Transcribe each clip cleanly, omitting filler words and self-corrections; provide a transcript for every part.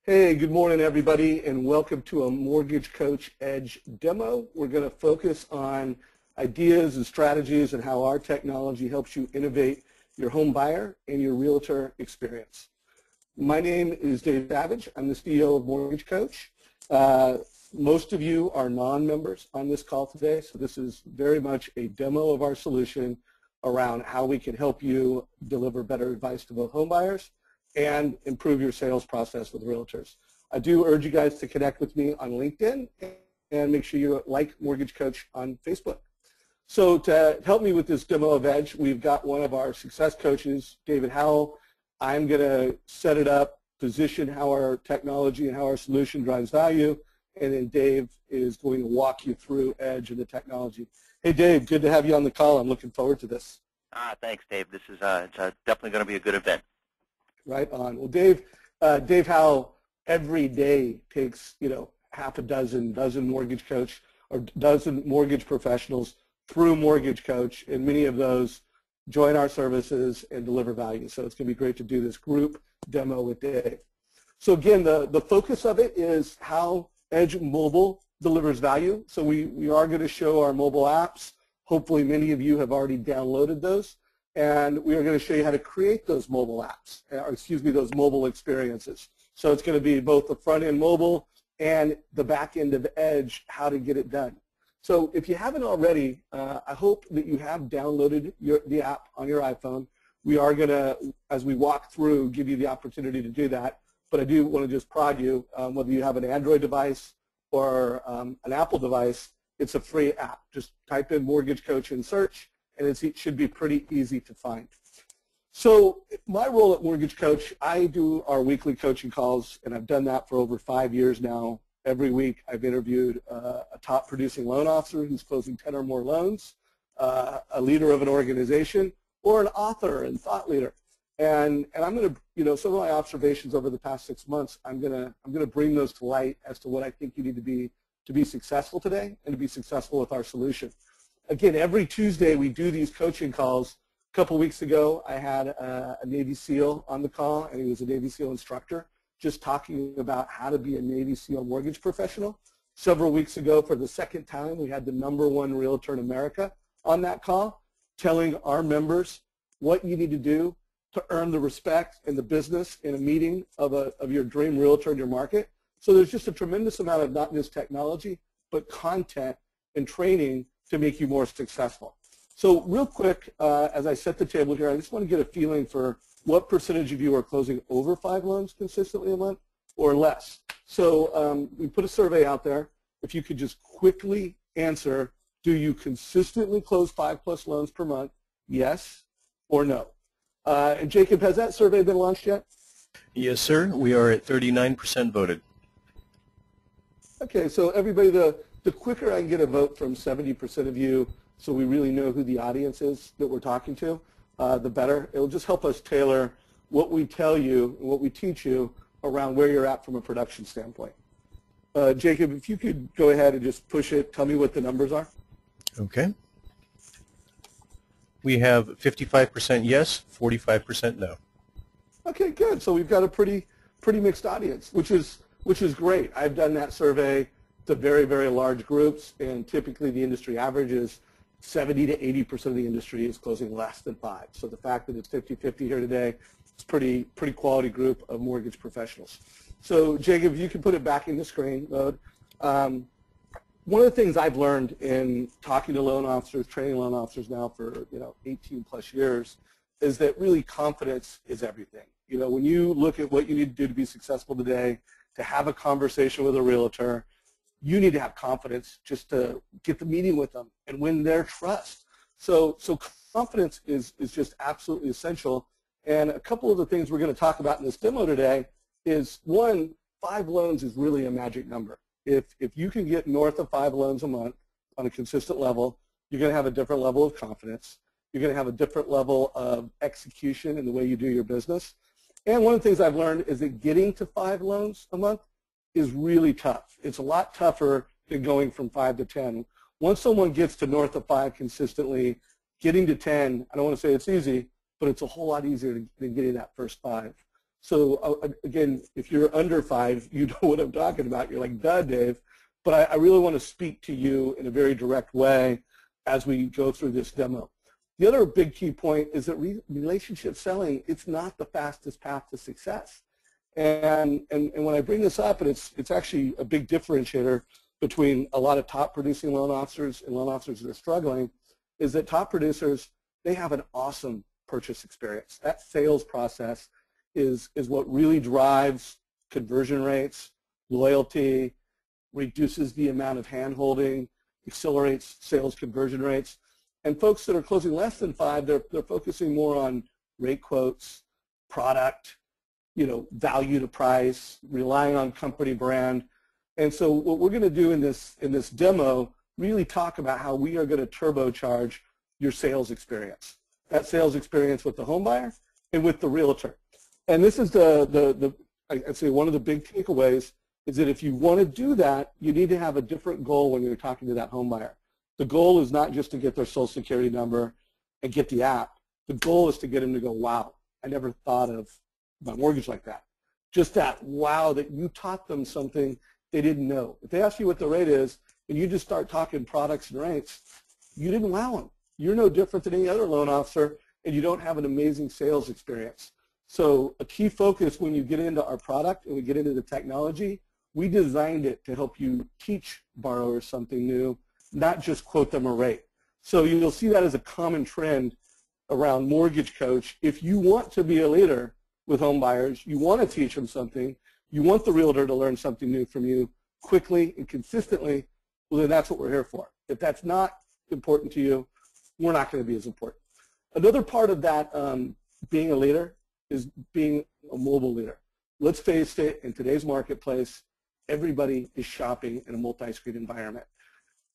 Hey, good morning everybody, and welcome to a Mortgage Coach Edge demo. We're going to focus on ideas and strategies and how our technology helps you innovate your home buyer and your realtor experience. My name is Dave Savage. I'm the CEO of Mortgage Coach. Most of you are non-members on this call today, so this is very much a demo of our solution around how we can help you deliver better advice to both home buyers and improve your sales process with realtors. I do urge you guys to connect with me on LinkedIn and make sure you like Mortgage Coach on Facebook. So to help me with this demo of Edge, we've got one of our success coaches, David Howell. I'm going to set it up, position how our technology and how our solution drives value, and then Dave is going to walk you through Edge and the technology. Hey Dave, good to have you on the call. I'm looking forward to this. Thanks, Dave. This is it's definitely going to be a good event. Right on. Well, Dave Howell every day takes, half a dozen mortgage coach or dozen mortgage professionals through Mortgage Coach, and many of those join our services and deliver value. So it's going to be great to do this group demo with Dave. So again, the focus of it is how Edge Mobile delivers value. So we are going to show our mobile apps. Hopefully many of you have already downloaded those. And we are going to show you how to create those mobile apps, those mobile experiences. So it's going to be both the front end mobile and the back end of Edge, how to get it done. So if you haven't already, I hope that you have downloaded the app on your iPhone. We are going to, as we walk through, give you the opportunity to do that. But I do want to just prod you, whether you have an Android device or an Apple device, it's a free app. Just type in Mortgage Coach in search, and it should be pretty easy to find. So my role at Mortgage Coach, I do our weekly coaching calls, and I've done that for over 5 years now. Every week I've interviewed a top producing loan officer who's closing 10 or more loans, a leader of an organization, or an author and thought leader. And I'm going to, some of my observations over the past 6 months, I'm going to bring those to light as to what I think you need to be successful today and to be successful with our solution. Again, every Tuesday we do these coaching calls. A couple weeks ago I had a Navy SEAL on the call, and he was a Navy SEAL instructor, just talking about how to be a Navy SEAL mortgage professional. Several weeks ago, for the second time, we had the #1 realtor in America on that call, telling our members what you need to do to earn the respect and the business in a meeting of your dream realtor in your market. So there's just a tremendous amount of not just technology, but content and training to make you more successful. So real quick, as I set the table here, I just want to get a feeling for what percentage of you are closing over 5 loans consistently a month or less. So we put a survey out there. If you could just quickly answer, do you consistently close 5+ loans per month, yes or no? And Jacob, has that survey been launched yet? Yes, sir. We are at 39% voted. Okay, so everybody, the quicker I can get a vote from 70% of you, so we really know who the audience is that we're talking to, the better. It'll just help us tailor what we tell you and what we teach you around where you're at from a production standpoint. Jacob, if you could go ahead and just push it, tell me what the numbers are. Okay. We have 55% yes, 45% no. Okay, good. So we've got a pretty mixed audience, which is great. I've done that survey to very, very large groups, and typically the industry average is 70 to 80% of the industry is closing less than 5. So the fact that it's 50-50 here today, it's pretty quality group of mortgage professionals. So Jacob, if you can put it back in the screen mode. One of the things I've learned in talking to loan officers, training loan officers now for 18+ years, is that really confidence is everything. When you look at what you need to do to be successful today, to have a conversation with a realtor, you need to have confidence just to get the meeting with them and win their trust. So confidence is just absolutely essential. And a couple of the things we're going to talk about in this demo today is, one, 5 loans is really a magic number. If you can get north of 5 loans a month on a consistent level, you're going to have a different level of confidence. You're going to have a different level of execution in the way you do your business. And one of the things I've learned is that getting to 5 loans a month is really tough. It's a lot tougher than going from 5 to 10. Once someone gets to north of 5 consistently, getting to 10, I don't want to say it's easy, but it's a whole lot easier than getting that first 5. So again, if you're under 5, you know what I'm talking about. You're like, duh, Dave. But I really want to speak to you in a very direct way as we go through this demo. The other big key point is that relationship selling, it's not the fastest path to success. And when I bring this up, and it's actually a big differentiator between a lot of top producing loan officers and loan officers that are struggling, is that top producers, they have an awesome purchase experience. That sales process is what really drives conversion rates, loyalty, reduces the amount of hand-holding, accelerates sales conversion rates. And folks that are closing less than 5, they're focusing more on rate quotes, product, value to price, relying on company brand. And so what we're going to do in this demo, really talk about how we are going to turbocharge your sales experience. That sales experience with the home buyer and with the realtor. And this is I'd say one of the big takeaways is that if you want to do that, you need to have a different goal when you're talking to that home buyer. The goal is not just to get their social security number and get the app. The goal is to get them to go, wow, I never thought of my mortgage like that. Just that wow, that you taught them something they didn't know. If they ask you what the rate is and you just start talking products and rates, you didn't wow them. You're no different than any other loan officer, and you don't have an amazing sales experience. So a key focus when you get into our product and we get into the technology, we designed it to help you teach borrowers something new, not just quote them a rate. So you'll see that as a common trend around Mortgage Coach. If you want to be a leader with home buyers, you want to teach them something, you want the realtor to learn something new from you quickly and consistently, well, then that's what we're here for. If that's not important to you, we're not going to be as important. Another part of that being a leader is being a mobile leader. Let's face it, in today's marketplace, everybody is shopping in a multi-screen environment.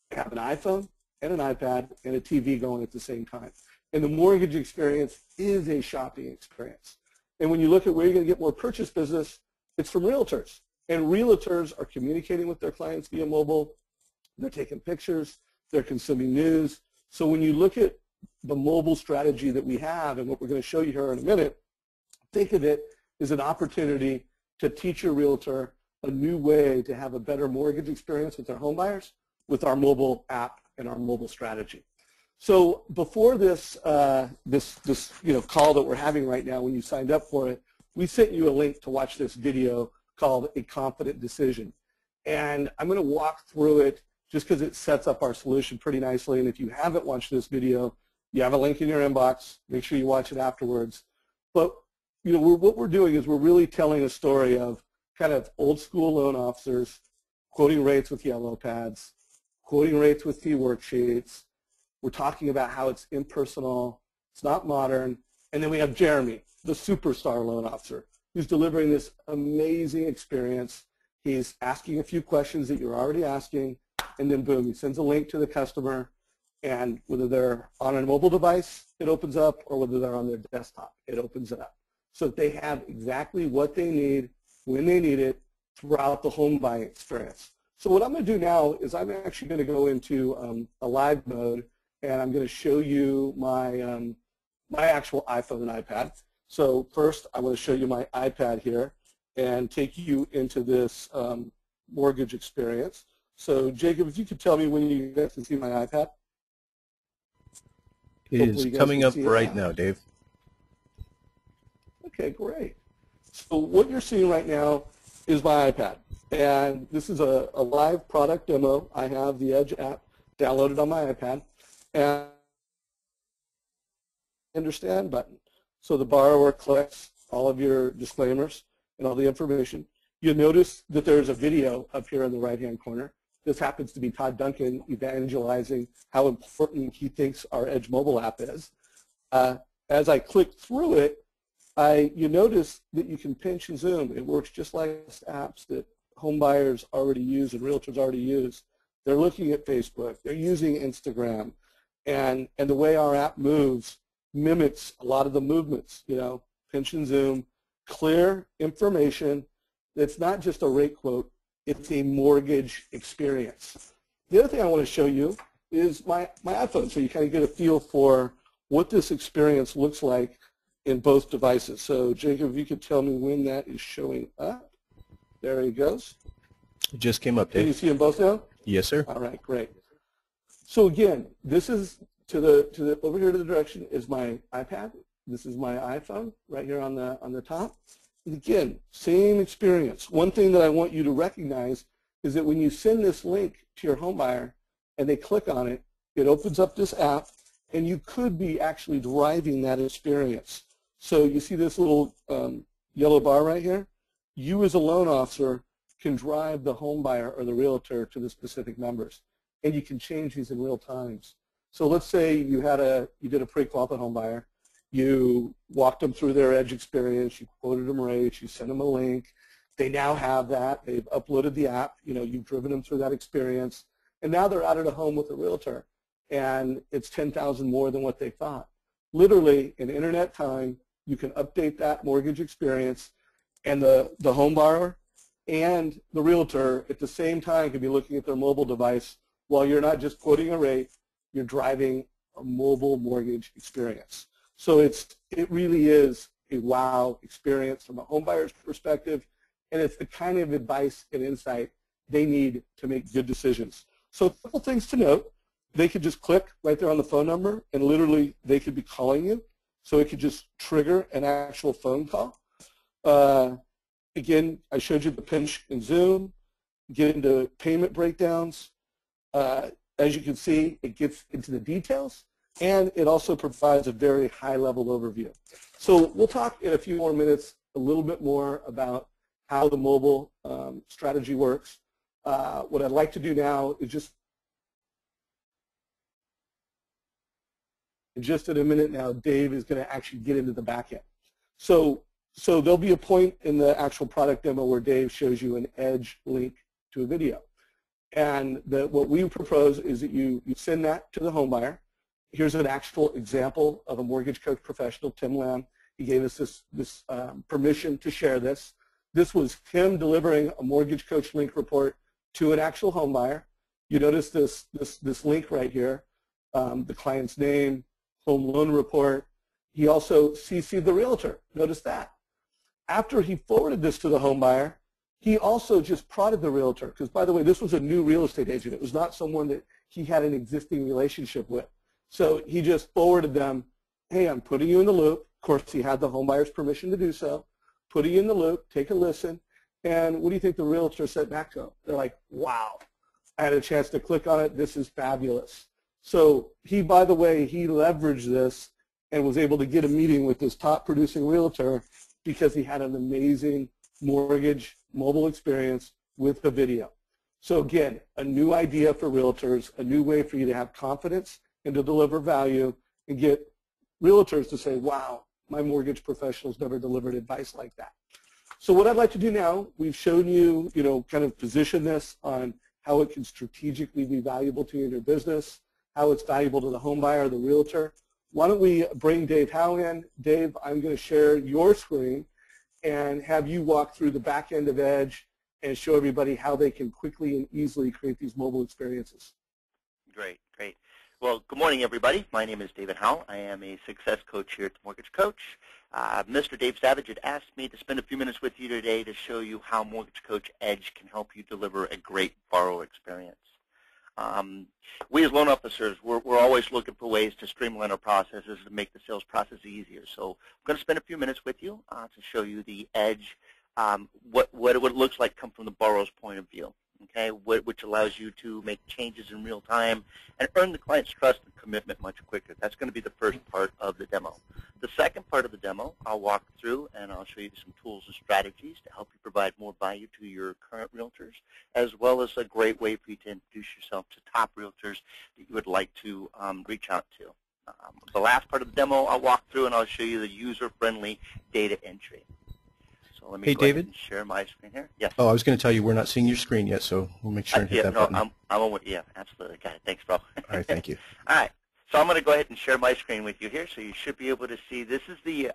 They have an iPhone and an iPad and a TV going at the same time. And the mortgage experience is a shopping experience. And when you look at where you're going to get more purchase business, it's from realtors. And realtors are communicating with their clients via mobile. They're taking pictures. They're consuming news. So when you look at the mobile strategy that we have and what we're going to show you here in a minute, think of it as an opportunity to teach your realtor a new way to have a better mortgage experience with their home buyers with our mobile app and our mobile strategy. So before this call that we're having right now, when you signed up for it, we sent you a link to watch this video called A Confident Decision. And I'm going to walk through it just because it sets up our solution pretty nicely. And if you haven't watched this video, you have a link in your inbox. Make sure you watch it afterwards. But what we're doing is we're really telling a story of kind of old school loan officers quoting rates with yellow pads, quoting rates with T worksheets. We're talking about how it's impersonal, it's not modern. And then we have Jeremy, the superstar loan officer, who's delivering this amazing experience. He's asking a few questions that you're already asking, and then boom, he sends a link to the customer, and whether they're on a mobile device, it opens up, or whether they're on their desktop, it opens it up. So that they have exactly what they need, when they need it, throughout the home buying experience. So what I'm going to do now is I'm actually going to go into a live mode, and I'm going to show you my, my actual iPhone and iPad. So first, I want to show you my iPad here and take you into this mortgage experience. So Jacob, if you could tell me when you guys can see my iPad. It is coming up right now, Dave. Okay, great. So what you're seeing right now is my iPad. And this is a live product demo. I have the Edge app downloaded on my iPad. And understand button. So the borrower clicks all of your disclaimers and all the information. You'll notice that there's a video up here in the right-hand corner. This happens to be Todd Duncan evangelizing how important he thinks our Edge mobile app is. As I click through it, you notice that you can pinch and zoom. It works just like apps that home buyers already use and realtors already use. They're looking at Facebook. They're using Instagram. And the way our app moves mimics a lot of the movements, pinch and zoom, clear information. It's not just a rate quote. It's a mortgage experience. The other thing I want to show you is my iPhone, so you kind of get a feel for what this experience looks like in both devices. So Jacob, if you could tell me when that is showing up. There he goes. It just came up, Dave. Can you see them both now? Yes, sir. All right, great. So again, this is over here to the direction is my iPad. This is my iPhone right here on the top. And again, same experience. One thing that I want you to recognize is that when you send this link to your home buyer and they click on it, it opens up this app, and you could be actually driving that experience. So you see this little yellow bar right here? You as a loan officer can drive the home buyer or the realtor to the specific numbers, and you can change these in real times. So let's say you did a pre-qual home buyer, you walked them through their edge experience, you quoted them rates, you sent them a link. They now have that. They've uploaded the app. You've driven them through that experience, and now they're out at a home with a realtor, and it's $10,000 more than what they thought. Literally, in internet time, you can update that mortgage experience, and the home buyer and the realtor at the same time can be looking at their mobile device while you're not just quoting a rate, you're driving a mobile mortgage experience. So it really is a wow experience from a home buyer's perspective, and it's the kind of advice and insight they need to make good decisions. So a couple things to note. They could just click right there on the phone number, and literally they could be calling you. So it could just trigger an actual phone call. Again, I showed you the pinch and zoom, get into payment breakdowns. As you can see, it gets into the details, and it also provides a very high-level overview. So we'll talk in a few more minutes a little bit more about how the mobile strategy works. What I'd like to do now is just in a minute now, Dave is going to actually get into the back end. So there'll be a point in the actual product demo where Dave shows you an edge link to a video. And what we propose is that you send that to the home buyer. Here's an actual example of a mortgage coach professional, Tim Lamb. He gave us this permission to share this. This was him delivering a mortgage coach link report to an actual home buyer. You notice this link right here, the client's name, home loan report. He also CC'd the realtor. Notice that. After he forwarded this to the home buyer, he also just prodded the realtor, because, by the way, this was a new real estate agent. It was not someone that he had an existing relationship with. So he just forwarded them, hey, I'm putting you in the loop. Of course, he had the home buyer's permission to do so. Putting you in the loop, take a listen, and what do you think the realtor said back to him? They're like, wow, I had a chance to click on it. This is fabulous. So he, by the way, he leveraged this and was able to get a meeting with this top producing realtor because he had an amazing mortgage mobile experience with the video. So again, a new idea for realtors, a new way for you to have confidence and to deliver value and get realtors to say, wow, my mortgage professional's never delivered advice like that. So what I'd like to do now, we've shown you, kind of position this on how it can strategically be valuable to you in your business, how it's valuable to the home buyer, the realtor. Why don't we bring Dave Howell in? Dave, I'm going to share your screen and have you walk through the back end of Edge and show everybody how they can quickly and easily create these mobile experiences. Great, great. Well, good morning, everybody. My name is David Howell. I am a success coach here at the Mortgage Coach. Mr. Dave Savage had asked me to spend a few minutes with you today to show you how Mortgage Coach Edge can help you deliver a great borrower experience. We as loan officers, we're always looking for ways to streamline our processes and make the sales process easier. So I'm going to spend a few minutes with you to show you the Edge, what it looks like come from the borrower's point of view, okay, which allows you to make changes in real time and earn the client's trust and commitment much quicker. That's going to be the first part of the demo. The second part of the demo, I'll walk through and I'll show you some tools and strategies to help you provide more value to your current realtors, as well as a great way for you to introduce yourself to top realtors that you would like to reach out to. The last part of the demo, I'll walk through and I'll show you the user-friendly data entry. So let me go ahead and share my screen here. Yes. Oh, I was going to tell you we're not seeing your screen yet, so we'll make sure and hit that button. I'm on with, yeah, absolutely. Got it. Thanks, bro. All right, thank you. All right. So I'm going to go ahead and share my screen with you here, so you should be able to see. This is the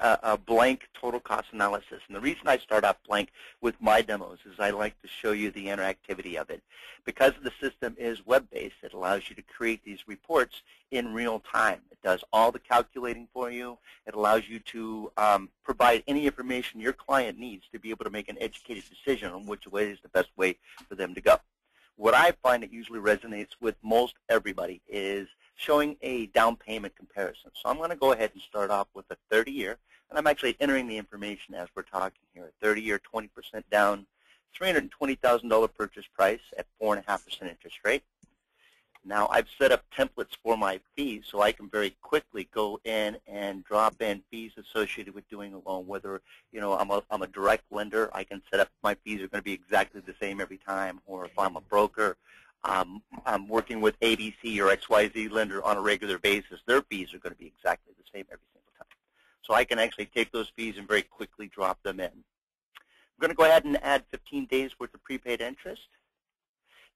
blank total cost analysis. And the reason I start off blank with my demos is I like to show you the interactivity of it. Because the system is web-based, it allows you to create these reports in real time. It does all the calculating for you. It allows you to provide any information your client needs to be able to make an educated decision on which way is the best way for them to go. What I find that usually resonates with most everybody is showing a down payment comparison. So I'm going to go ahead and start off with a 30-year, and I'm actually entering the information as we're talking here. A 30-year, 20% down, $320,000 purchase price at 4.5% interest rate. Now I've set up templates for my fees, so I can very quickly go in and drop in fees associated with doing a loan. Whether I'm a direct lender, I can set up my fees are going to be exactly the same every time. Or if I'm a broker, I'm working with ABC or XYZ lender on a regular basis, their fees are going to be exactly the same every single time. So I can actually take those fees and very quickly drop them in. I'm going to go ahead and add 15 days worth of prepaid interest.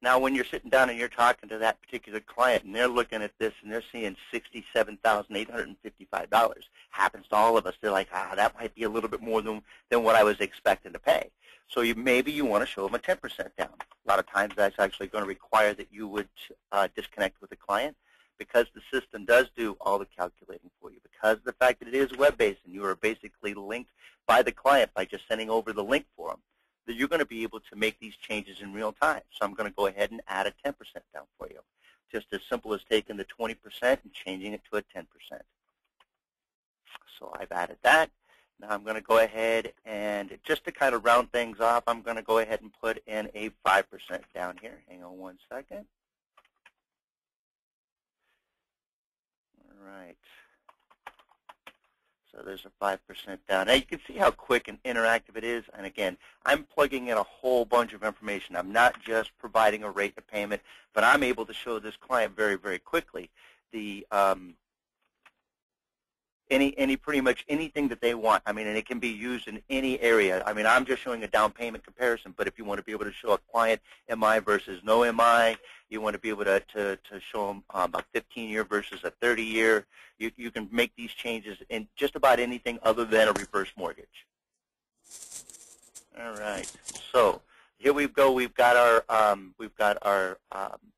Now, when you're sitting down and you're talking to that particular client and they're looking at this and they're seeing $67,855, happens to all of us, they're like, that might be a little bit more than what I was expecting to pay. So maybe you want to show them a 10% down. A lot of times that's actually going to require that you would disconnect with the client, because the system does do all the calculating for you. Because of the fact that it is web-based and you are basically linked by the client by just sending over the link for them, that you're going to be able to make these changes in real time. So I'm going to go ahead and add a 10% down for you. Just as simple as taking the 20% and changing it to a 10%. So I've added that. Now I'm going to go ahead and, just to kind of round things off, I'm going to go ahead and put in a 5% down here. Hang on one second. All right. So there's a 5% down. Now you can see how quick and interactive it is. And again, I'm plugging in a whole bunch of information. I'm not just providing a rate of payment, but I'm able to show this client very, very quickly the pretty much anything that they want. I mean, and it can be used in any area. I mean, I'm just showing a down payment comparison, but if you want to be able to show a client MI versus no MI, you want to be able to show them a 15-year versus a 30-year, you can make these changes in just about anything other than a reverse mortgage. All right. So here we go. We've got our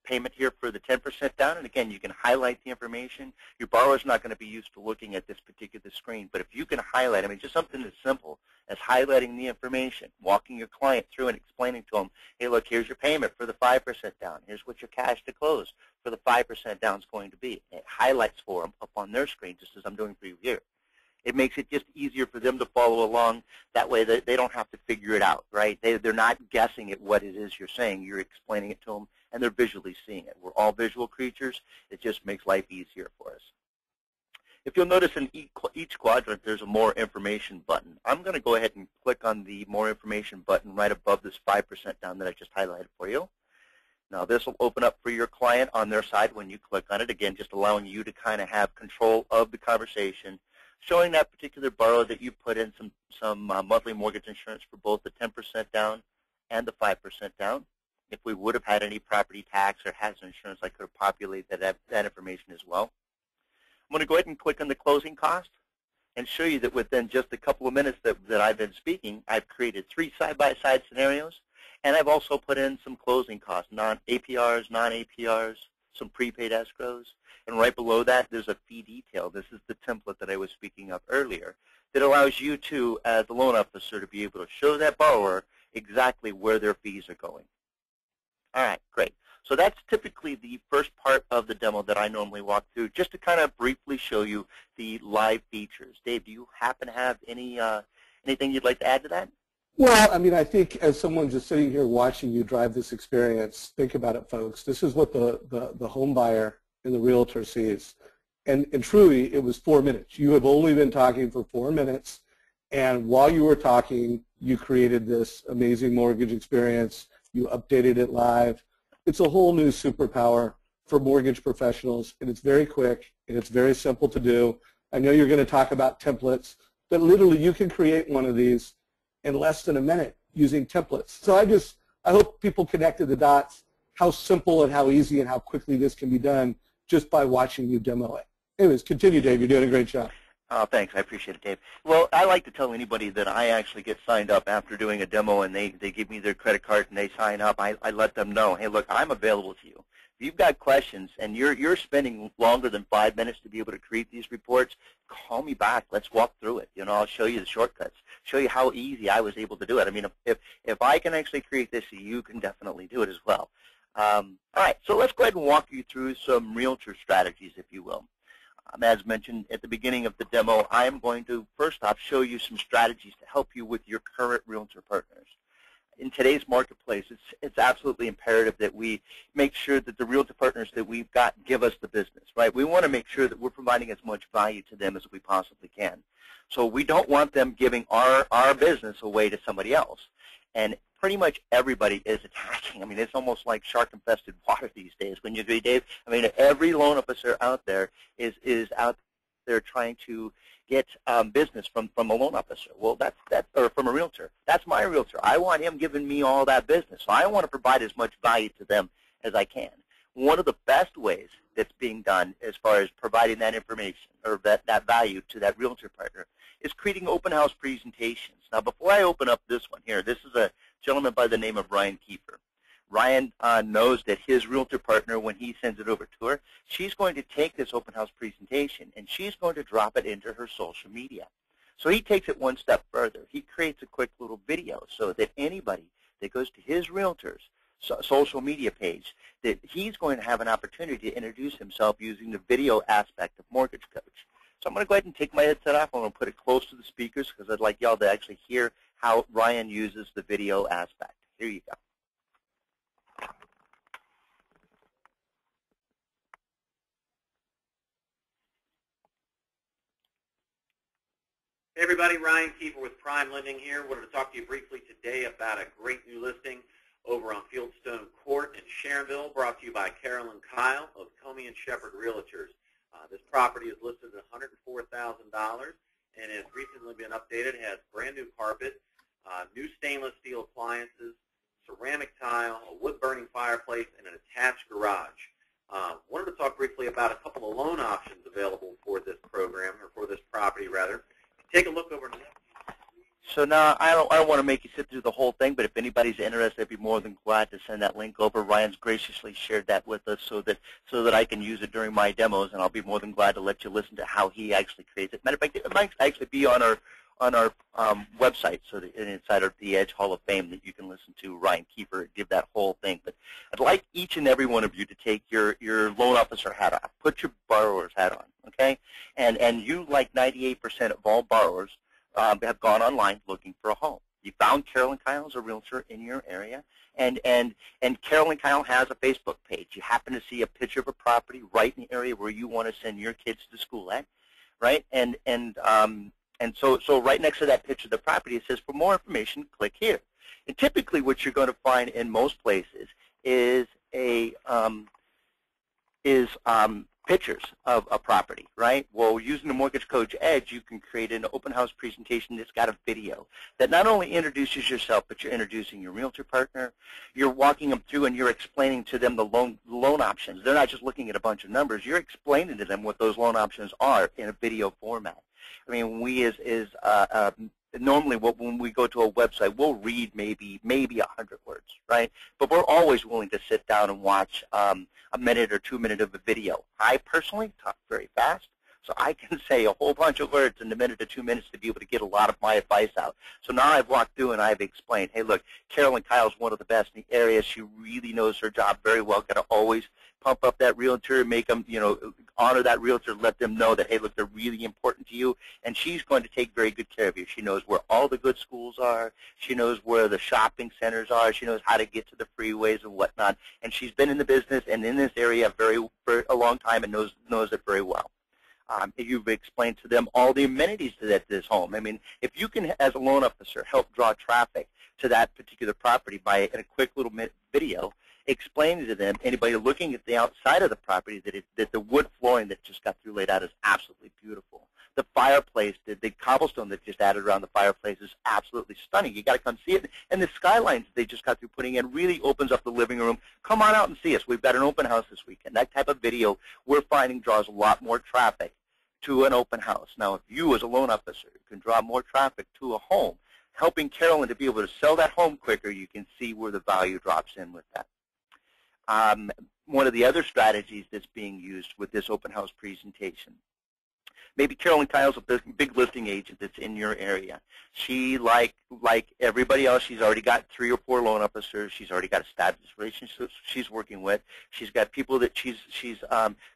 payment here for the 10% down, and again, you can highlight the information. Your borrower's not going to be used to looking at this particular screen, but if you can highlight, I mean, just something as simple as highlighting the information, walking your client through and explaining to them, hey, look, here's your payment for the 5% down. Here's what your cash to close for the 5% down is going to be. It highlights for them up on their screen, just as I'm doing for you here. It makes it just easier for them to follow along. That way they don't have to figure it out, right? They're not guessing at what it is you're saying. You're explaining it to them, and they're visually seeing it. We're all visual creatures. It just makes life easier for us. If you'll notice in each quadrant, there's a More Information button. I'm going to go ahead and click on the More Information button right above this 5% down that I just highlighted for you. Now, this will open up for your client on their side when you click on it. Again, just allowing you to kind of have control of the conversation, showing that particular borrower that you put in some monthly mortgage insurance for both the 10% down and the 5% down. If we would have had any property tax or hazard insurance, I could have populated that information as well. I'm going to go ahead and click on the closing cost and show you that within just a couple of minutes that I've been speaking, I've created 3 side-by-side scenarios, and I've also put in some closing costs, APRs, non-APRs, some prepaid escrows. And right below that, there's a fee detail. This is the template that I was speaking of earlier that allows you to, as the loan officer, to be able to show that borrower exactly where their fees are going. All right, great. So that's typically the first part of the demo that I normally walk through, just to kind of briefly show you the live features. Dave, do you happen to have anything you'd like to add to that? Well, I mean, I think as someone just sitting here watching you drive this experience, think about it, folks. This is what the home buyer and the realtor sees. And truly, it was 4 minutes. You have only been talking for 4 minutes, and while you were talking, you created this amazing mortgage experience. You updated it live. It's a whole new superpower for mortgage professionals, and it's very quick, and it's very simple to do. I know you're going to talk about templates, but literally you can create one of these in less than a minute using templates. So I hope people connected the dots, how simple and how easy and how quickly this can be done just by watching you demo it. Anyways, continue, Dave. You're doing a great job. Thanks. I appreciate it, Dave. Well, I like to tell anybody that I actually get signed up after doing a demo and they give me their credit card and they sign up. I let them know, hey, look, I'm available to you. If you've got questions and you're spending longer than 5 minutes to be able to create these reports, call me back. Let's walk through it. I'll show you the shortcuts, show you how easy I was able to do it. I mean, if I can actually create this, you can definitely do it as well. All right, so let's go ahead and walk you through some realtor strategies, if you will. As mentioned at the beginning of the demo, I'm going to first off show you some strategies to help you with your current realtor partners. In today's marketplace, it's absolutely imperative that we make sure that the realtor partners that we've got give us the business, right? We want to make sure that we're providing as much value to them as we possibly can. So we don't want them giving our business away to somebody else. And pretty much everybody is attacking. I mean, it's almost like shark-infested water these days. Wouldn't you agree, Dave? I mean, every loan officer out there is out there trying to get business from a loan officer. Well, that's or from a realtor. That's my realtor. I want him giving me all that business. So I want to provide as much value to them as I can. One of the best ways that's being done as far as providing that information or that value to that realtor partner is creating open house presentations. Now, before I open up this one here, this is a gentleman by the name of Ryan Kiefer. Ryan knows that his realtor partner, when he sends it over to her, she's going to take this open house presentation and she's going to drop it into her social media. So he takes it one step further. He creates a quick little video so that anybody that goes to his realtor's social media page, that he's going to have an opportunity to introduce himself using the video aspect of Mortgage Coach. So I'm going to go ahead and take my headset off. I'm going to put it close to the speakers because I'd like y'all to actually hear how Ryan uses the video aspect. Here you go. Hey everybody, Ryan Kiefer with Prime Lending here. Wanted to talk to you briefly today about a great new listing over on Fieldstone Court in Sharonville, brought to you by Carolyn Kyle of Comey and Shepherd Realtors. This property is listed at $104,000 and has recently been updated. It has brand new carpet, new stainless steel appliances, ceramic tile, a wood-burning fireplace, and an attached garage. Wanted to talk briefly about a couple of loan options available for this program, or for this property rather. Take a look over. So now I don't want to make you sit through the whole thing, but if anybody's interested, I'd be more than glad to send that link over. Ryan's graciously shared that with us so that I can use it during my demos, and I'll be more than glad to let you listen to how he actually creates it. Matter of fact, it might actually be on our website, so that inside of the Edge Hall of Fame, that you can listen to Ryan Kiefer give that whole thing. But I'd like each and every one of you to take your loan officer hat off, put your borrower's hat on, okay? And you, like 98% of all borrowers, have gone online looking for a home. You found Carolyn Kyle as a realtor in your area, and Carolyn Kyle has a Facebook page. You happen to see a picture of a property right in the area where you want to send your kids to school at, right? And so right next to that picture of the property, it says, for more information, click here. And typically what you're going to find in most places is pictures of a property, right? Well, using the Mortgage Coach Edge, you can create an open house presentation that's got a video that not only introduces yourself, but you're introducing your realtor partner. You're walking them through and you're explaining to them the loan options. They're not just looking at a bunch of numbers. You're explaining to them what those loan options are in a video format. I mean, we normally when we go to a website, we'll read maybe 100 words, right? But we're always willing to sit down and watch a minute or 2 minutes of a video. I personally talk very fast, so I can say a whole bunch of words in a minute to 2 minutes to be able to get a lot of my advice out. So now I've walked through and I've explained, hey, look, Carolyn Kyle's one of the best in the area. She really knows her job very well. Got to always pump up that realtor, make them, honor that realtor, let them know that, hey, look, they're really important to you, and she's going to take very good care of you. She knows where all the good schools are. She knows where the shopping centers are. She knows how to get to the freeways and whatnot, and she's been in the business and in this area for a long time and knows it very well. You've explained to them all the amenities to this home. I mean, if you can, as a loan officer, help draw traffic to that particular property by in a quick little video, explaining to them, anybody looking at the outside of the property, that the wood flooring that just got through laid out is absolutely beautiful. The fireplace, the cobblestone that just added around the fireplace is absolutely stunning. You got to come see it. And the skylines they just got through putting in really opens up the living room. Come on out and see us. We've got an open house this weekend. That type of video we're finding draws a lot more traffic to an open house. Now, if you as a loan officer can draw more traffic to a home, helping Carolyn to be able to sell that home quicker, you can see where the value drops in with that. One of the other strategies that's being used with this open house presentation, maybe Carolyn Kyle's a big listing agent that's in your area. She, like everybody else, she's already got 3 or 4 loan officers. She's already got established relationships she's working with. She's got people that she's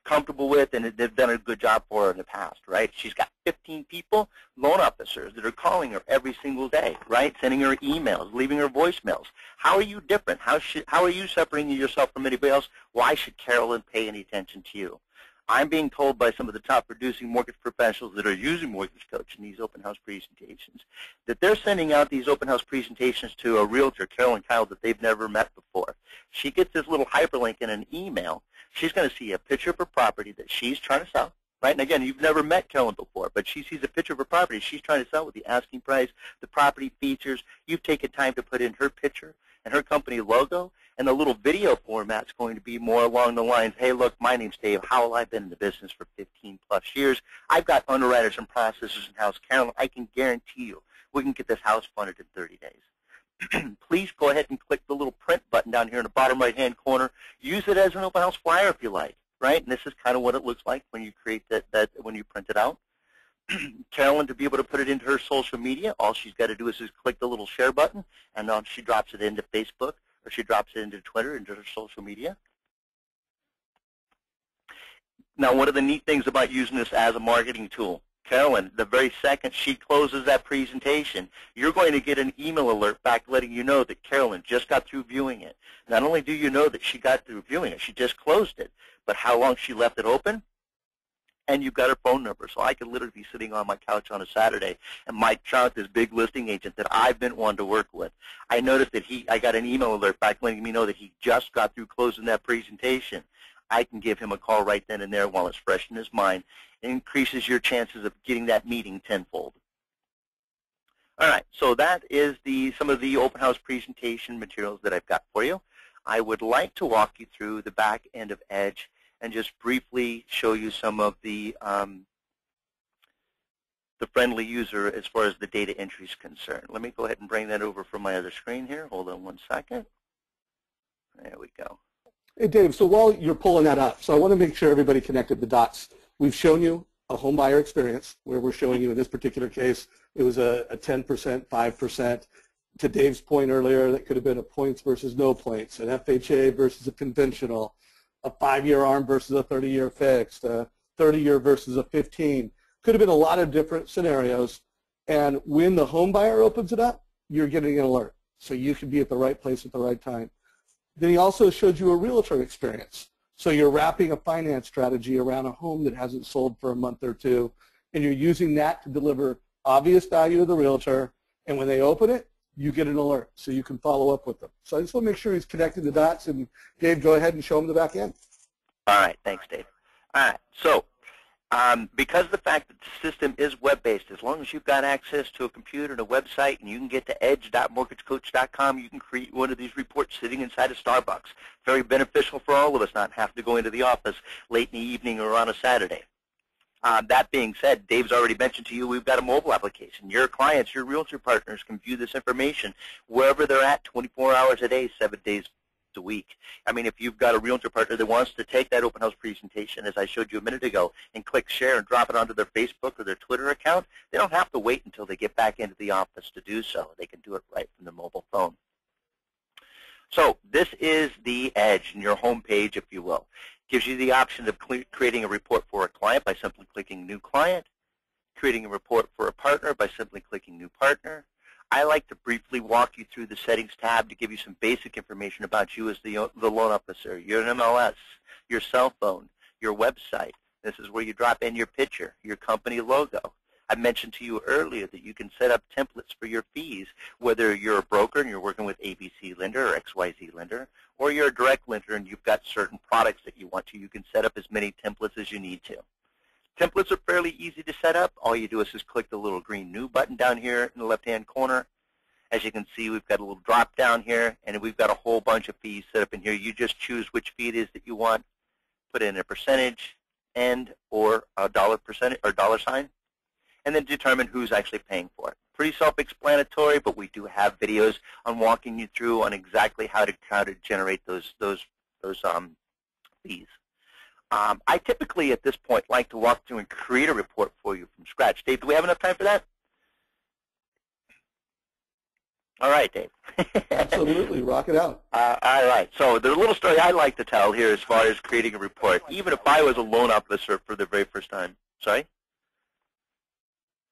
comfortable with, and they've done a good job for her in the past, right? She's got 15 people, loan officers, that are calling her every single day, right? Sending her emails, leaving her voicemails. How are you different? How are you separating yourself from anybody else? Why should Carolyn pay any attention to you? I'm being told by some of the top producing mortgage professionals that are using Mortgage Coach in these open house presentations that they're sending out these open house presentations to a realtor, Carolyn Kyle, that they've never met before. She gets this little hyperlink in an email. She's going to see a picture of her property that she's trying to sell, right? And again, you've never met Carolyn before, but she sees a picture of her property she's trying to sell with the asking price, the property features. You've taken time to put in her picture and her company logo, and the little video format's going to be more along the lines, hey, look, my name's Dave Howell. I've been in the business for 15-plus years. I've got underwriters and processors in-house. Carolyn, I can guarantee you we can get this house funded in 30 days. Please go ahead and click the little print button down here in the bottom right-hand corner. Use it as an open house flyer if you like, right? And this is kind of what it looks like when you create that when you print it out. Carolyn, to be able to put it into her social media, all she's got to do is just click the little share button, and she drops it into Facebook, or she drops it into Twitter, into her social media. Now, one of the neat things about using this as a marketing tool, Carolyn, the very second she closes that presentation, you're going to get an email alert back letting you know that Carolyn just got through viewing it. Not only do you know that she got through viewing it, she just closed it, but how long she left it open, and you've got her phone number. So I could literally be sitting on my couch on a Saturday, and Mike Trout, this big listing agent that I've been wanting to work with, I noticed that I got an email alert back letting me know that he just got through closing that presentation. I can give him a call right then and there while it's fresh in his mind. It increases your chances of getting that meeting tenfold. All right, so that is some of the open house presentation materials that I've got for you. I would like to walk you through the back end of Edge and just briefly show you some of the friendly user as far as the data entry is concerned. Let me go ahead and bring that over from my other screen here. Hold on one second. There we go. Hey, Dave, so while you're pulling that up, so I want to make sure everybody connected the dots. We've shown you a home buyer experience where we're showing you in this particular case, it was a 10%, 5%. To Dave's point earlier, that could have been a points versus no points, an FHA versus a conventional, a 5-year ARM versus a 30-year fixed, a 30-year versus a 15. Could have been a lot of different scenarios. And when the home buyer opens it up, you're getting an alert. So you can be at the right place at the right time. Then he also showed you a realtor experience. So you're wrapping a finance strategy around a home that hasn't sold for a month or two, and you're using that to deliver obvious value to the realtor. And when they open it, you get an alert, so you can follow up with them. So I just want to make sure he's connecting the dots. And Dave, go ahead and show him the back end. All right, thanks, Dave. All right, so because of the fact that the system is web-based, as long as you've got access to a computer and a website, and you can get to edge.mortgagecoach.com, you can create one of these reports sitting inside a Starbucks. Very beneficial for all of us, not having to go into the office late in the evening or on a Saturday. That being said, Dave's already mentioned to you we've got a mobile application. Your clients, your realtor partners can view this information wherever they're at 24 hours a day, 7 days a week. I mean, if you've got a realtor partner that wants to take that open house presentation, as I showed you a minute ago, and click share and drop it onto their Facebook or their Twitter account, they don't have to wait until they get back into the office to do so. They can do it right from their mobile phone. So this is the Edge in your home page, if you will. Gives you the option of creating a report for a client by simply clicking New Client, creating a report for a partner by simply clicking New Partner. I like to briefly walk you through the Settings tab to give you some basic information about you as the loan officer, your MLS, your cell phone, your website. This is where you drop in your picture, your company logo. I mentioned to you earlier that you can set up templates for your fees, whether you're a broker and you're working with ABC lender or XYZ lender, or you're a direct lender and you've got certain products that you want to. You can set up as many templates as you need to. Templates are fairly easy to set up. All you do is just click the little green New button down here in the left-hand corner. As you can see, we've got a little drop down here, and we've got a whole bunch of fees set up in here. You just choose which fee it is that you want, put in a percentage, and or a dollar percentage or dollar sign, and then determine who's actually paying for it. Pretty self-explanatory, but we do have videos on walking you through on exactly how to generate those fees. I typically, at this point, like to walk through and create a report for you from scratch. Dave, do we have enough time for that? All right, Dave. Absolutely. Rock it out. All right. So there's a little story I like to tell here as far as creating a report, even if I was a loan officer for the very first time. Sorry?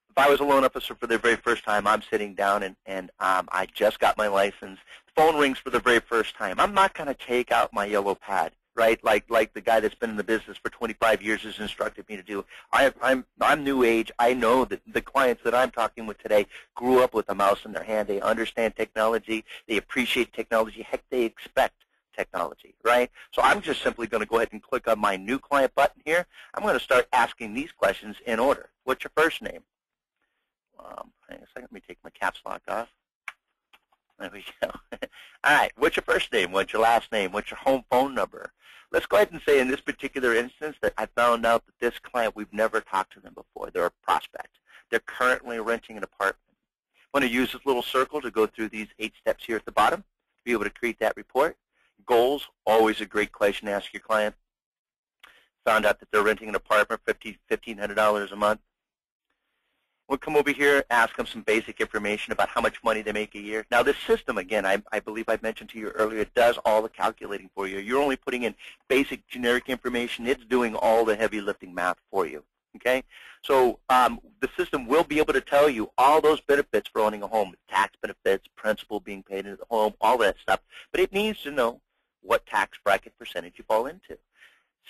If I was a loan officer for the very first time, I'm sitting down and I just got my license. The phone rings for the very first time. I'm not going to take out my yellow pad, right? Like the guy that's been in the business for 25 years has instructed me to do. I'm new age. I know that the clients that I'm talking with today grew up with a mouse in their hand. They understand technology. They appreciate technology. Heck, they expect technology, right? So I'm just simply going to go ahead and click on my new client button here. I'm going to start asking these questions in order. What's your first name? Hang on a second. Let me take my caps lock off. There we go. All right. What's your first name? What's your last name? What's your home phone number? Let's go ahead and say in this particular instance that I found out that this client, we've never talked to them before. They're a prospect. They're currently renting an apartment. I'm going to use this little circle to go through these 8 steps here at the bottom to be able to create that report. Goals, always a great question to ask your client. Found out that they're renting an apartment for $1,500 a month. We'll come over here, ask them some basic information about how much money they make a year. Now, this system, again, I believe I mentioned to you earlier, it does all the calculating for you. You're only putting in basic generic information. It's doing all the heavy lifting math for you, okay? So the system will be able to tell you all those benefits for owning a home, tax benefits, principal being paid into the home, all that stuff. But it needs to know what tax bracket percentage you fall into.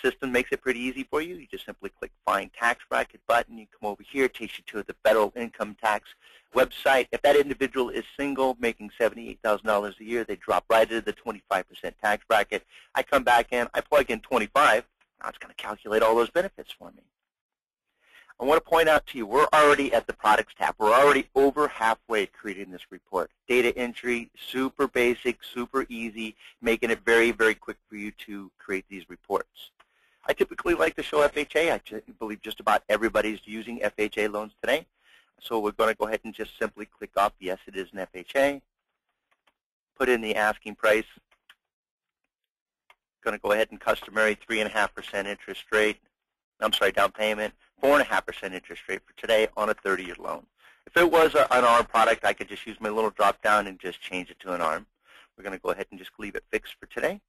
System makes it pretty easy for you. You just simply click Find Tax Bracket button. You come over here. It takes you to the federal income tax website. If that individual is single, making $78,000 a year, they drop right into the 25% tax bracket. I come back in. I plug in 25. Now it's going to calculate all those benefits for me. I want to point out to you, we're already at the Products tab. We're already over halfway creating this report. Data entry, super basic, super easy, making it very, very quick for you to create these reports. I typically like to show FHA. I believe just about everybody's using FHA loans today. So we're going to go ahead and just simply click off, yes, it is an FHA. Put in the asking price. Going to go ahead and customary 3.5% interest rate. I'm sorry, down payment. 4.5% interest rate for today on a 30-year loan. If it was an ARM product, I could just use my little drop down and just change it to an ARM. We're going to go ahead and just leave it fixed for today.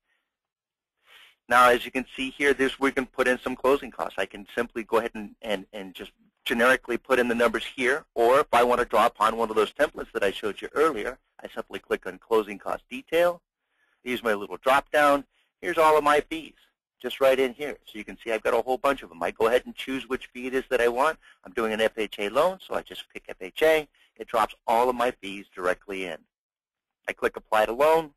Now, as you can see here, we can put in some closing costs. I can simply go ahead and just generically put in the numbers here, or if I want to draw upon one of those templates that I showed you earlier, I simply click on Closing Cost Detail, use my little drop down. Here's all of my fees, just right in here. So you can see I've got a whole bunch of them. I go ahead and choose which fee it is that I want. I'm doing an FHA loan, so I just pick FHA. It drops all of my fees directly in. I click Apply to Loan.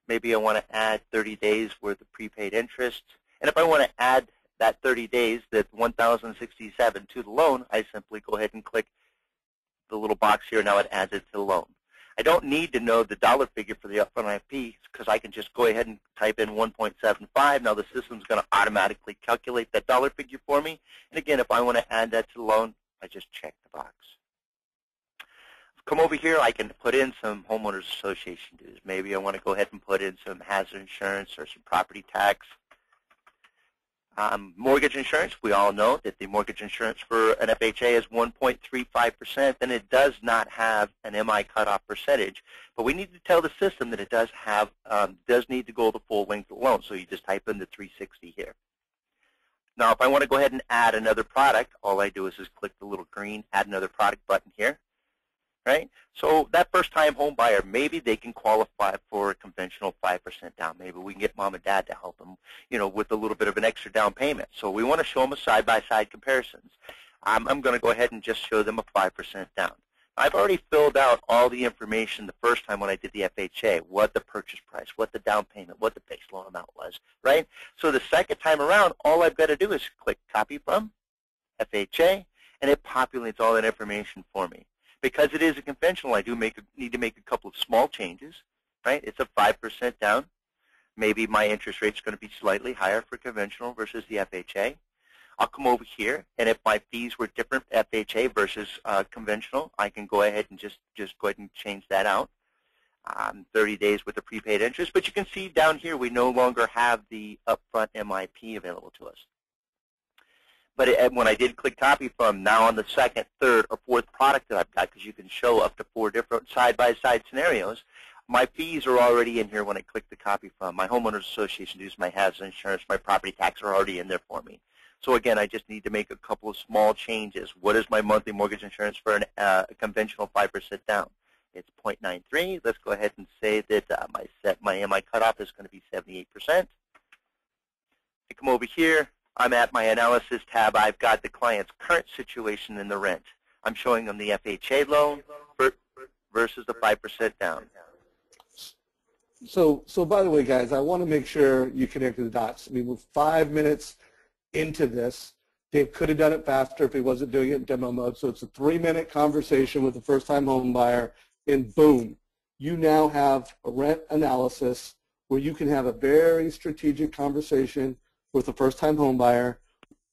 Maybe I want to add 30 days worth of prepaid interest. And if I want to add that 30 days, that $1,067 to the loan, I simply go ahead and click the little box here. Now it adds it to the loan. I don't need to know the dollar figure for the upfront fees because I can just go ahead and type in 1.75. Now the system's going to automatically calculate that dollar figure for me. And again, if I want to add that to the loan, I just check the box. Come over here, I can put in some homeowners association dues. Maybe I want to go ahead and put in some hazard insurance or some property tax. Mortgage insurance, we all know that the mortgage insurance for an FHA is 1.35%, and it does not have an MI cutoff percentage. But we need to tell the system that it does have, does need to go the full length of the loan. So you just type in the 360 here. Now, if I want to go ahead and add another product, all I do is just click the little green Add Another Product button here. Right? So that first-time home buyer, maybe they can qualify for a conventional 5% down. Maybe we can get mom and dad to help them, with a little bit of an extra down payment. So we want to show them a side-by-side comparisons. I'm going to go ahead and just show them a 5% down. I've already filled out all the information the first time when I did the FHA, what the purchase price, what the down payment, what the base loan amount was, right? So the second time around, all I've got to do is click Copy From, FHA, and it populates all that information for me. Because it is a conventional, I do need to make a couple of small changes, right? It's a 5% down. Maybe my interest rate's going to be slightly higher for conventional versus the FHA. I'll come over here, and if my fees were different, FHA versus conventional, I can go ahead and just go ahead and change that out. 30 days with the prepaid interest, but you can see down here we no longer have the upfront MIP available to us. But when I did click Copy From, now on the second, third, or fourth product that I've got, because you can show up to 4 different side-by-side scenarios, my fees are already in here when I click the Copy From. My homeowners association dues, my hazard insurance, my property tax are already in there for me. So again, I just need to make a couple of small changes. What is my monthly mortgage insurance for a conventional 5% down? It's 0.93. Let's go ahead and say that my MI cutoff is going to be 78%. I come over here. I'm at my analysis tab. I've got the client's current situation in the rent. I'm showing them the FHA loan versus the 5% down. So by the way, guys, I want to make sure you connect the dots. I mean, we're 5 minutes into this. Dave could have done it faster if he wasn't doing it in demo mode. So it's a 3-minute conversation with a first-time home buyer, and boom, you now have a rent analysis where you can have a very strategic conversation with a first-time home buyer.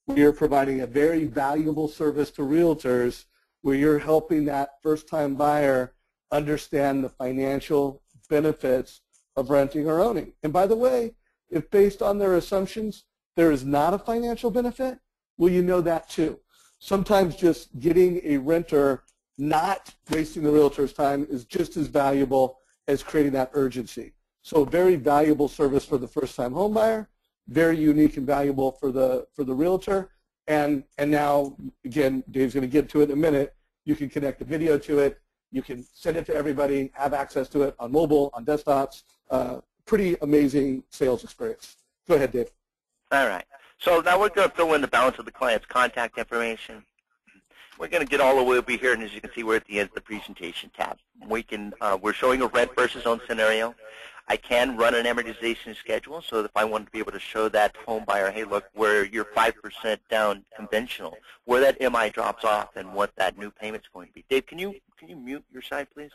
We are providing a very valuable service to realtors where you're helping that first-time buyer understand the financial benefits of renting or owning. And by the way, if based on their assumptions, there is not a financial benefit, well, you know that too. Sometimes just getting a renter, not wasting the realtor's time, is just as valuable as creating that urgency. So a very valuable service for the first-time home buyer, very unique and valuable for the realtor. And now, again, Dave's going to get to it in a minute. You can connect the video to it. You can send it to everybody, have access to it on mobile, on desktops. Pretty amazing sales experience. Go ahead, Dave. All right. So now we're going to fill in the balance of the client's contact information. We're going to get all the way over here, and as you can see, we're at the end of the presentation tab. We're showing a rent versus own scenario. I can run an amortization schedule, so if I wanted to be able to show that home buyer, hey, look, where you're 5% down conventional, where that MI drops off and what that new payment's going to be. Dave, can you mute your side, please?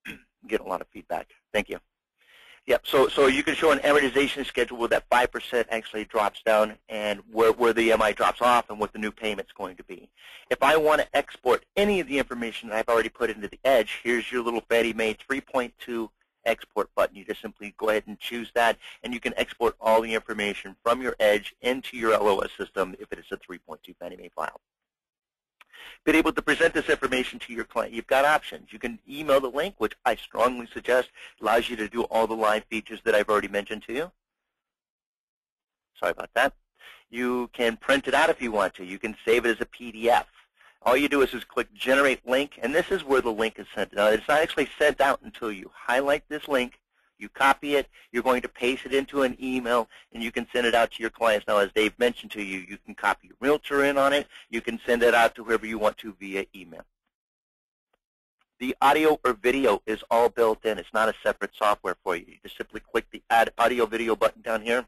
I'm getting a lot of feedback. Thank you. Yep, so you can show an amortization schedule where that 5% actually drops down and where the MI drops off and what the new payment's going to be. If I want to export any of the information that I've already put into the Edge, here's your little Betty Mae 3.2 export button. You just simply go ahead and choose that, and you can export all the information from your Edge into your LOS system if it is a 3.2 Fannie Mae file. Been able to present this information to your client. You've got options. You can email the link, which I strongly suggest allows you to do all the live features that I've already mentioned to you. Sorry about that. You can print it out if you want to. You can save it as a PDF. All you do is just click Generate Link, and this is where the link is sent. Now, it's not actually sent out until you highlight this link, you copy it, you're going to paste it into an email, and you can send it out to your clients. Now, as Dave mentioned to you, you can copy your realtor in on it. You can send it out to whoever you want to via email. The audio or video is all built in. It's not a separate software for you. You just simply click the Add Audio Video button down here.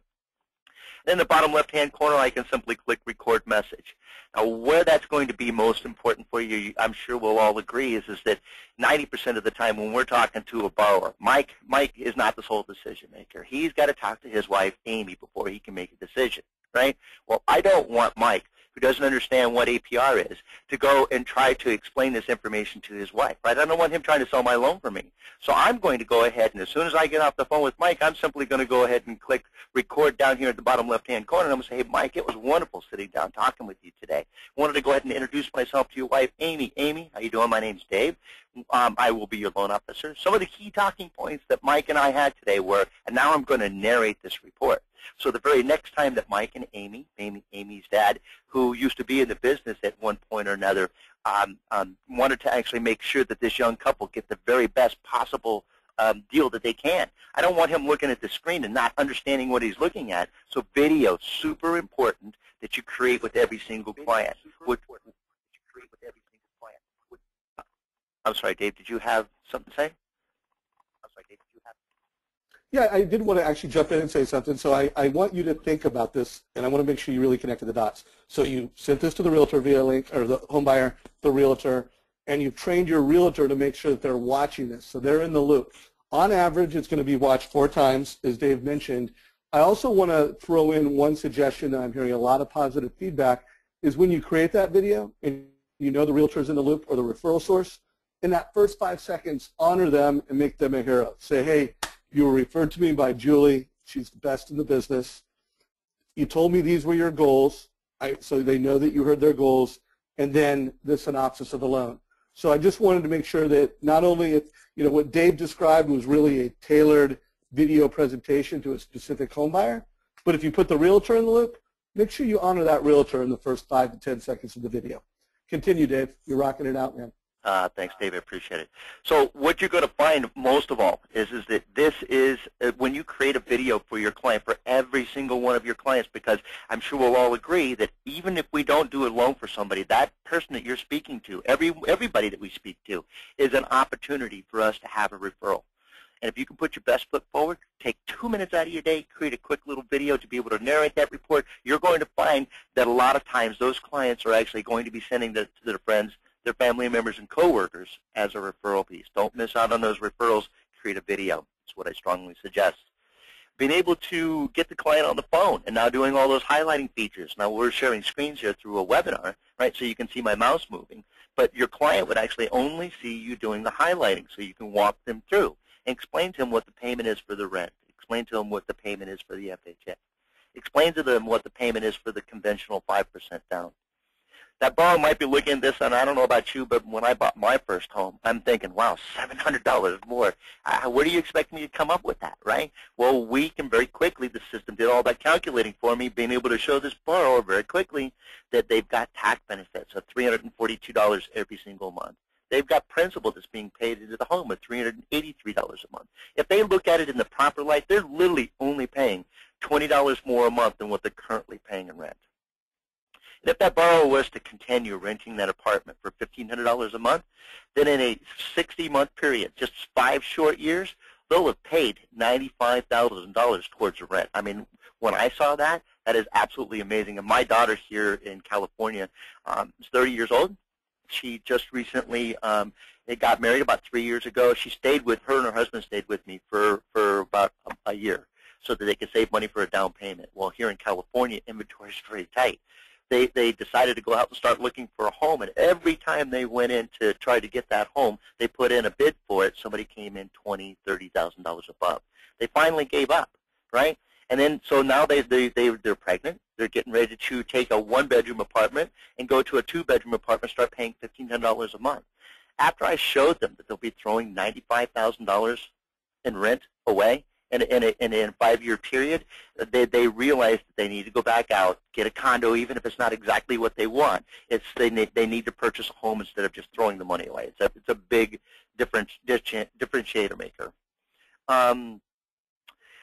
In the bottom left-hand corner, I can simply click Record Message. Now, where that's going to be most important for you, I'm sure we'll all agree, is that 90% of the time when we're talking to a borrower, Mike is not the sole decision maker. He's got to talk to his wife, Amy, before he can make a decision, right? Well, I don't want Mike, who doesn't understand what APR is, to go and try to explain this information to his wife, right? I don't want him trying to sell my loan for me. So I'm going to go ahead, and as soon as I get off the phone with Mike, I'm simply going to go ahead and click Record down here at the bottom left-hand corner, and I'm going to say, hey, Mike, it was wonderful sitting down talking with you today. I wanted to go ahead and introduce myself to your wife, Amy. Amy, how you doing? My name's Dave. I will be your loan officer. Some of the key talking points that Mike and I had today were, and now I'm going to narrate this report. So the very next time that Mike and Amy's dad, who used to be in the business at one point or another, wanted to actually make sure that this young couple get the very best possible deal that they can. I don't want him looking at the screen and not understanding what he's looking at. So video, super important that you create with every single client. I'm sorry, Dave, did you have something to say? Yeah, I did want to actually jump in and say something. So I want you to think about this, and I want to make sure you really connected the dots. So you sent this to the realtor via link, or the home buyer, the realtor, and you've trained your realtor to make sure that they're watching this. So they're in the loop. On average, it's going to be watched 4 times, as Dave mentioned. I also want to throw in one suggestion that I'm hearing a lot of positive feedback is when you create that video and you know the realtor's in the loop or the referral source, in that first 5 seconds, honor them and make them a hero. Say, hey, you were referred to me by Julie. She's the best in the business. You told me these were your goals, so they know that you heard their goals, and then the synopsis of the loan. So I just wanted to make sure that not only what Dave described was really a tailored video presentation to a specific home buyer, but if you put the realtor in the loop, make sure you honor that realtor in the first 5 to 10 seconds of the video. Continue, Dave. You're rocking it out, man. Thanks, Dave. I appreciate it. So what you're going to find most of all is that this is when you create a video for your client, for every single one of your clients, because I'm sure we'll all agree that even if we don't do a loan for somebody, that person that you're speaking to, everybody that we speak to, is an opportunity for us to have a referral. And if you can put your best foot forward, take 2 minutes out of your day, create a quick little video to be able to narrate that report, you're going to find that a lot of times those clients are actually going to be sending that to their friends, their family members and coworkers as a referral piece. Don't miss out on those referrals. Create a video. That's what I strongly suggest. Being able to get the client on the phone and now doing all those highlighting features. Now we're sharing screens here through a webinar, right, so you can see my mouse moving. But your client would actually only see you doing the highlighting so you can walk them through and explain to them what the payment is for the rent. Explain to them what the payment is for the FHA. Explain to them what the payment is for the conventional 5% down. That borrower might be looking at this, and I don't know about you, but when I bought my first home, I'm thinking, wow, $700 more. Where do you expect me to come up with that, right? Well, we can very quickly, the system did all that calculating for me, being able to show this borrower very quickly that they've got tax benefits of $342 every single month. They've got principal that's being paid into the home of $383 a month. If they look at it in the proper light, they're literally only paying $20 more a month than what they're currently paying in rent. And if that borrower was to continue renting that apartment for $1,500 a month, then in a 60-month period, just 5 short years, they'll have paid $95,000 towards the rent. I mean, when I saw that, that is absolutely amazing. And my daughter here in California is 30 years old. She just recently they got married about 3 years ago. She stayed with her and her husband stayed with me for about a year so that they could save money for a down payment. Well, here in California, inventory is very tight. They decided to go out and start looking for a home, and every time they went in to try to get that home, they put in a bid for it. Somebody came in $20,000, $30,000 above. They finally gave up, right? And then so now they're pregnant. They're getting ready to take a 1-bedroom apartment and go to a 2-bedroom apartment, start paying $1,500 a month. After I showed them that they'll be throwing $95,000 in rent away in a 5-year period, they realized that they need to go back out, get a condo, even if it's not exactly what they want. They need to purchase a home instead of just throwing the money away. It's a big differentiator maker.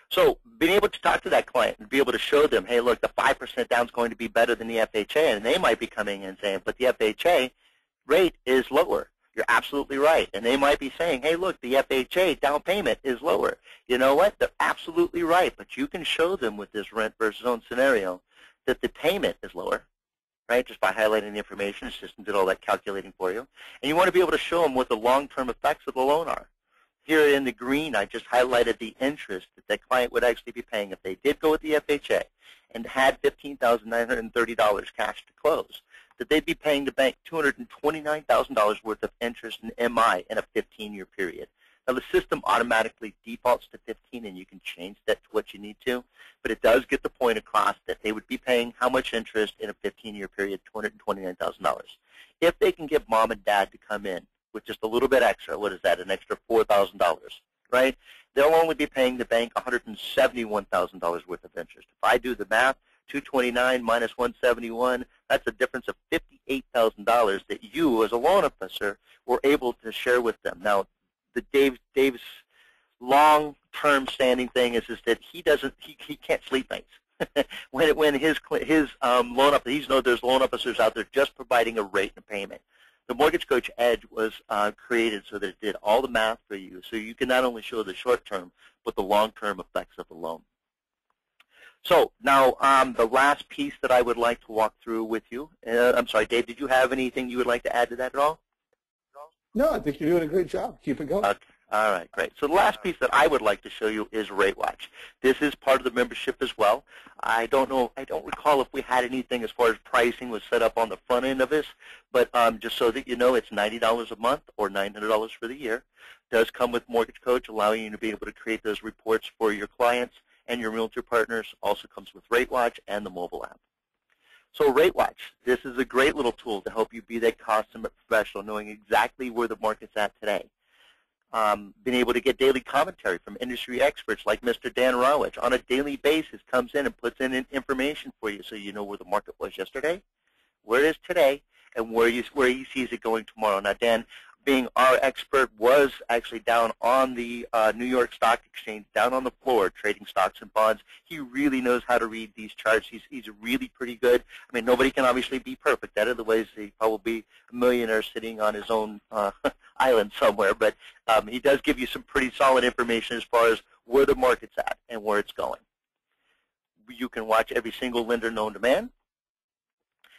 So being able to talk to that client and be able to show them, hey, look, the 5% down is going to be better than the FHA, and they might be coming in and saying, but the FHA rate is lower. You're absolutely right. And they might be saying, hey, look, the FHA down payment is lower. You know what? They're absolutely right. But you can show them with this rent versus own scenario that the payment is lower, right, just by highlighting the information. The system did all that calculating for you. And you want to be able to show them what the long-term effects of the loan are. Here in the green, I just highlighted the interest that the client would actually be paying if they did go with the FHA and had $15,930 cash to close, that they'd be paying the bank $229,000 worth of interest in MI in a 15-year period. Now, the system automatically defaults to 15, and you can change that to what you need to, but it does get the point across that they would be paying how much interest in a 15-year period, $229,000. If they can get mom and dad to come in with just a little bit extra, what is that, an extra $4,000, right? They'll only be paying the bank $171,000 worth of interest. If I do the math, 229 minus 171, that's a difference of $58,000 that you, as a loan officer, were able to share with them. Now, Dave's long-term standing thing is that he can't sleep nights. when his loan up, he's know there's loan officers out there just providing a rate and payment. The Mortgage Coach Edge was created so that it did all the math for you, so you can not only show the short-term, but the long-term effects of the loan. So now the last piece that I would like to walk through with you, I'm sorry, Dave, did you have anything you would like to add to that at all? No, I think you're doing a great job. Keep it going. Okay. All right, great. So the last piece that I would like to show you is RateWatch. This is part of the membership as well. I don't recall if we had anything as far as pricing was set up on the front end of this, but just so that you know, it's $90 a month or $900 for the year. It does come with Mortgage Coach, allowing you to be able to create those reports for your clients and your realtor partners. Also comes with RateWatch and the mobile app. So RateWatch, this is a great little tool to help you be that consummate professional, knowing exactly where the market's at today. Being able to get daily commentary from industry experts like Mr. Dan Rawich on a daily basis, comes in and puts in information for you so you know where the market was yesterday, where it is today, and where he sees it going tomorrow. Now, Dan, being our expert, was actually down on the New York Stock Exchange, down on the floor, trading stocks and bonds. He really knows how to read these charts. He's really pretty good. I mean, nobody can obviously be perfect. That otherwise he'd probably be a millionaire sitting on his own island somewhere. But he does give you some pretty solid information as far as where the market's at and where it's going. You can watch every single lender known to man.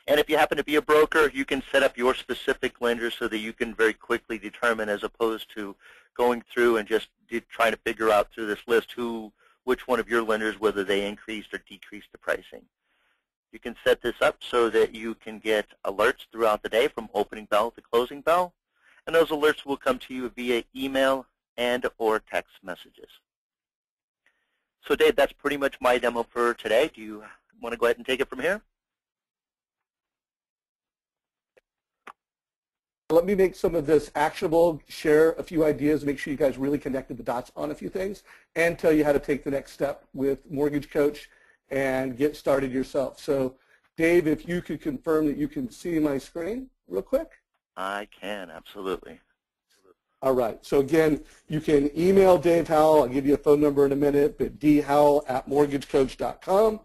And if you happen to be a broker, you can set up your specific lender so that you can very quickly determine, as opposed to going through and just trying to figure out through this list which one of your lenders, whether they increased or decreased the pricing. You can set this up so that you can get alerts throughout the day from opening bell to closing bell, and those alerts will come to you via email and or text messages. So Dave, that's pretty much my demo for today. Do you want to go ahead and take it from here? Let me make some of this actionable, share a few ideas, make sure you guys really connected the dots on a few things, and tell you how to take the next step with Mortgage Coach and get started yourself. So, Dave, if you could confirm that you can see my screen real quick. I can, absolutely. All right. So, again, you can email Dave Howell. I'll give you a phone number in a minute, but dhowell@mortgagecoach.com.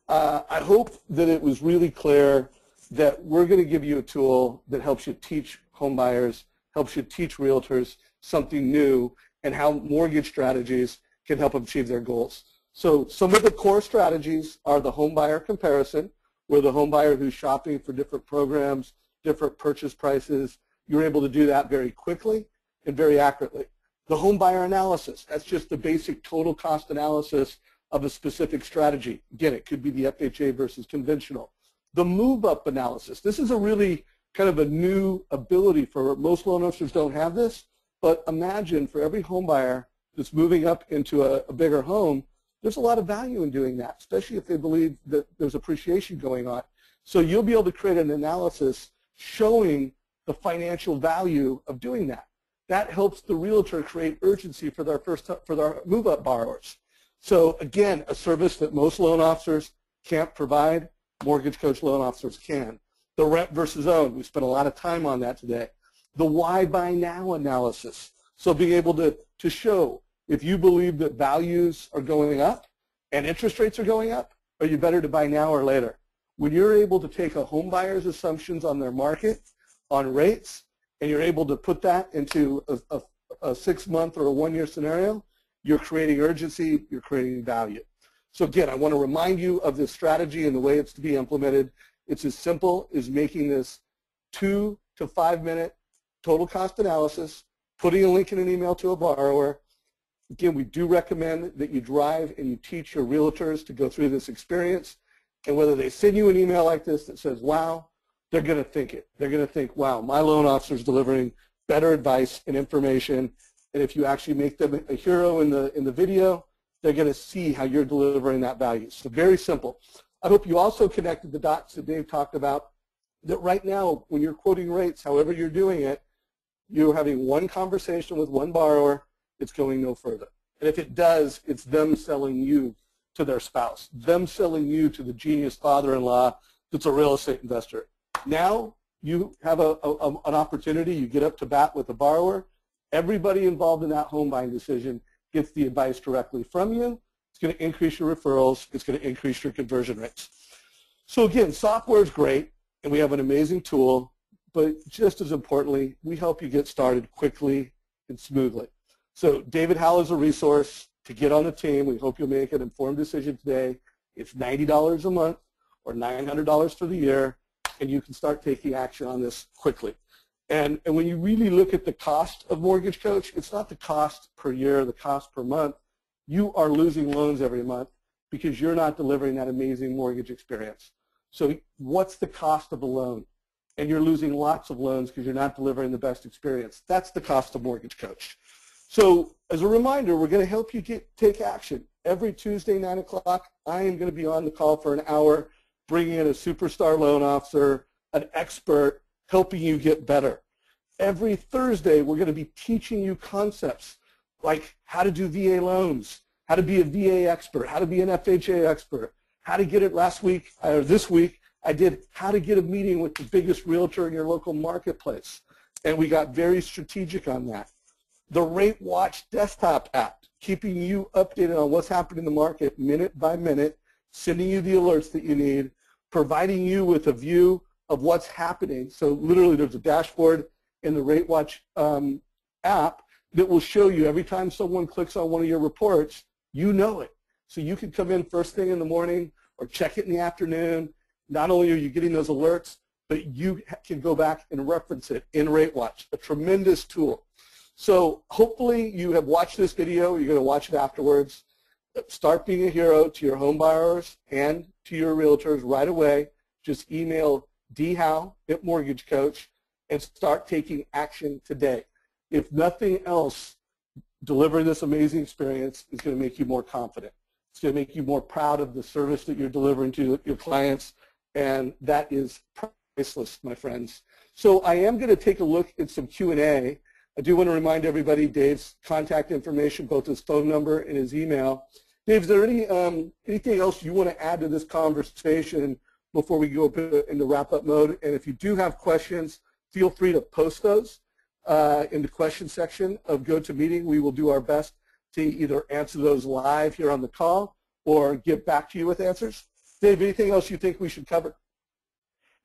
I hope that it was really clear that we're going to give you a tool that helps you teach home buyers, helps you teach realtors something new, and how mortgage strategies can help them achieve their goals. So some of the core strategies are the home buyer comparison, where the home buyer who's shopping for different programs, different purchase prices, you're able to do that very quickly and very accurately. The home buyer analysis, that's just the basic total cost analysis of a specific strategy. Again, it could be the FHA versus conventional. The move-up analysis, this is a really kind of a new ability for most loan officers don't have this, but imagine for every home buyer that's moving up into a bigger home, there's a lot of value in doing that, especially if they believe that there's appreciation going on. So you'll be able to create an analysis showing the financial value of doing that. That helps the realtor create urgency for their move-up borrowers. So again, a service that most loan officers can't provide, Mortgage Coach loan officers can. The rent versus own, we spent a lot of time on that today. The why buy now analysis. So being able to show if you believe that values are going up and interest rates are going up, are you better to buy now or later? When you're able to take a home buyer's assumptions on their market, on rates, and you're able to put that into a 6-month or a 1-year scenario, you're creating urgency, you're creating value. So again, I want to remind you of this strategy and the way it's to be implemented. It's as simple as making this 2 to 5 minute total cost analysis, putting a link in an email to a borrower. Again, we do recommend that you drive and you teach your realtors to go through this experience. And whether they send you an email like this that says, wow, they're going to think it. They're going to think, wow, my loan officer is delivering better advice and information. And if you actually make them a hero in the video, they're going to see how you're delivering that value. So very simple. I hope you also connected the dots that Dave talked about, that right now when you're quoting rates, however you're doing it, you're having one conversation with one borrower, it's going no further. And if it does, it's them selling you to their spouse, them selling you to the genius father-in-law that's a real estate investor. Now you have an opportunity, you get up to bat with the borrower. Everybody involved in that home buying decision gets the advice directly from you. It's going to increase your referrals. It's going to increase your conversion rates. So again, software is great, and we have an amazing tool, but just as importantly, we help you get started quickly and smoothly. So David Howell is a resource to get on the team. We hope you'll make an informed decision today. It's $90 a month or $900 for the year, and you can start taking action on this quickly. And when you really look at the cost of Mortgage Coach, it's not the cost per year, the cost per month. You are losing loans every month because you're not delivering that amazing mortgage experience. So what's the cost of a loan? And you're losing lots of loans because you're not delivering the best experience. That's the cost of Mortgage Coach. So as a reminder, we're going to help you take action. Every Tuesday, 9 o'clock, I am going to be on the call for an hour, bringing in a superstar loan officer, an expert, helping you get better. Every Thursday, we're going to be teaching you concepts like how to do VA loans, how to be a VA expert, how to be an FHA expert, how to get it this week, I did how to get a meeting with the biggest realtor in your local marketplace. And we got very strategic on that. The Rate Watch desktop app, keeping you updated on what's happening in the market minute by minute, sending you the alerts that you need, providing you with a view of what's happening. So literally there's a dashboard in the Rate Watch app that will show you every time someone clicks on one of your reports, you know it. So you can come in first thing in the morning or check it in the afternoon. Not only are you getting those alerts, but you can go back and reference it in Rate Watch, a tremendous tool. So hopefully you have watched this video. You're going to watch it afterwards. Start being a hero to your home buyers and to your realtors right away. Just email dhow@Mortgage Coach and start taking action today. If nothing else, delivering this amazing experience is going to make you more confident. It's going to make you more proud of the service that you're delivering to your clients, and that is priceless, my friends. So I am going to take a look at some Q&A. I do want to remind everybody Dave's contact information, both his phone number and his email. Dave, is there anything else you want to add to this conversation before we go into wrap-up mode? And if you do have questions, feel free to post those in the question section of GoToMeeting. We will do our best to either answer those live here on the call or get back to you with answers. Dave, anything else you think we should cover?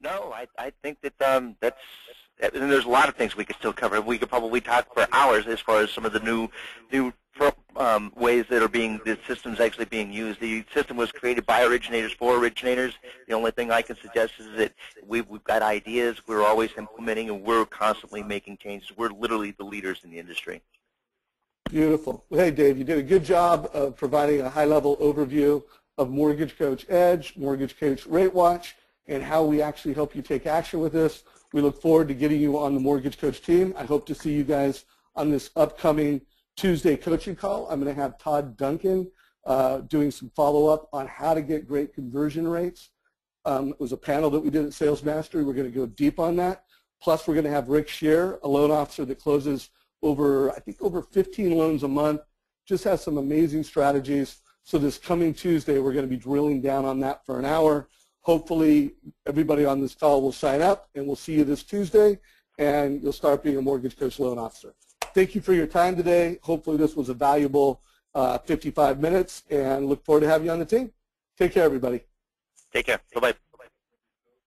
No, I think that and there's a lot of things we could still cover. We could probably talk for hours as far as some of the new ways that the system's actually being used. The system was created by originators for originators. The only thing I can suggest is that we've got ideas, we're always implementing, and we're constantly making changes. We're literally the leaders in the industry. Beautiful. Well, hey, Dave, you did a good job of providing a high-level overview of Mortgage Coach Edge, Mortgage Coach Rate Watch, and how we actually help you take action with this. We look forward to getting you on the Mortgage Coach team. I hope to see you guys on this upcoming Tuesday coaching call. I'm going to have Todd Duncan doing some follow-up on how to get great conversion rates. It was a panel that we did at Sales Mastery. We're going to go deep on that. Plus, we're going to have Rick Shear, a loan officer that closes over 15 loans a month, just has some amazing strategies. So this coming Tuesday, we're going to be drilling down on that for an hour. Hopefully, everybody on this call will sign up, and we'll see you this Tuesday, and you'll start being a Mortgage Coach loan officer. Thank you for your time today. Hopefully, this was a valuable 55 minutes, and look forward to having you on the team. Take care, everybody. Take care. Bye-bye.